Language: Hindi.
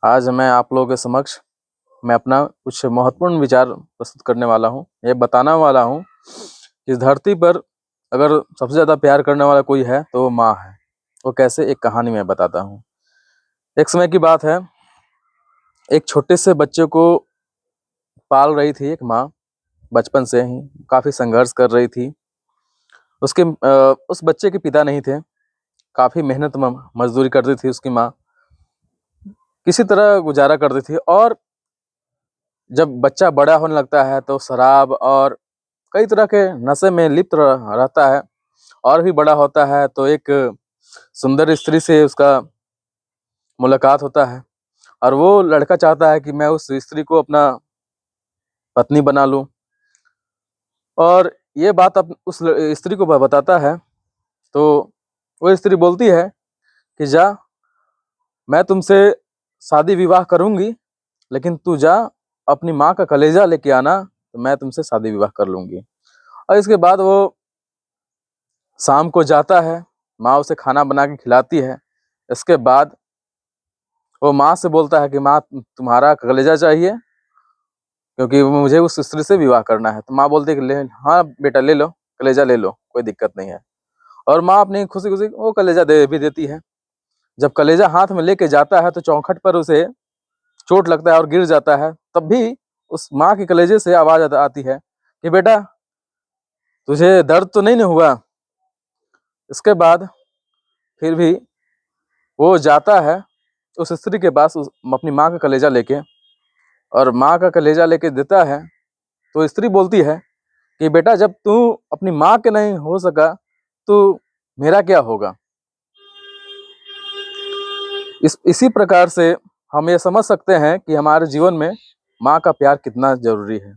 आज मैं आप लोगों के समक्ष मैं अपना कुछ महत्वपूर्ण विचार प्रस्तुत करने वाला हूँ। ये बताने वाला हूँ कि इस धरती पर अगर सबसे ज़्यादा प्यार करने वाला कोई है तो वो माँ है। वो कैसे, एक कहानी मैं बताता हूँ। एक समय की बात है, एक छोटे से बच्चे को पाल रही थी एक माँ। बचपन से ही काफ़ी संघर्ष कर रही थी। उस बच्चे के पिता नहीं थे। काफ़ी मेहनत मजदूरी करती थी उसकी माँ। किसी तरह गुजारा करती थी। और जब बच्चा बड़ा होने लगता है तो शराब और कई तरह के नशे में लिप्त रहता है। और भी बड़ा होता है तो एक सुंदर स्त्री से उसका मुलाकात होता है और वो लड़का चाहता है कि मैं उस स्त्री को अपना पत्नी बना लूं। और ये बात उस स्त्री को बताता है तो वो स्त्री बोलती है कि जा, मैं तुमसे शादी विवाह करूंगी, लेकिन तू जा अपनी माँ का कलेजा लेके आना, तो मैं तुमसे शादी विवाह कर लूंगी। और इसके बाद वो शाम को जाता है, माँ उसे खाना बना के खिलाती है। इसके बाद वो माँ से बोलता है कि माँ, तुम्हारा कलेजा चाहिए क्योंकि मुझे उस स्त्री से विवाह करना है। तो माँ बोलती है कि ले, हाँ बेटा ले लो, कलेजा ले लो, कोई दिक्कत नहीं है। और माँ अपनी खुशी खुशी वो कलेजा दे भी देती है। जब कलेजा हाथ में लेके जाता है तो चौखट पर उसे चोट लगता है और गिर जाता है। तब भी उस माँ के कलेजे से आवाज आती है कि बेटा, तुझे दर्द तो नहीं न हुआ। इसके बाद फिर भी वो जाता है उस स्त्री के पास अपनी माँ का कलेजा लेके, और माँ का कलेजा लेके देता है। तो स्त्री बोलती है कि बेटा, जब तू अपनी माँ के नहीं हो सका तो मेरा क्या होगा। इसी प्रकार से हम ये समझ सकते हैं कि हमारे जीवन में माँ का प्यार कितना जरूरी है।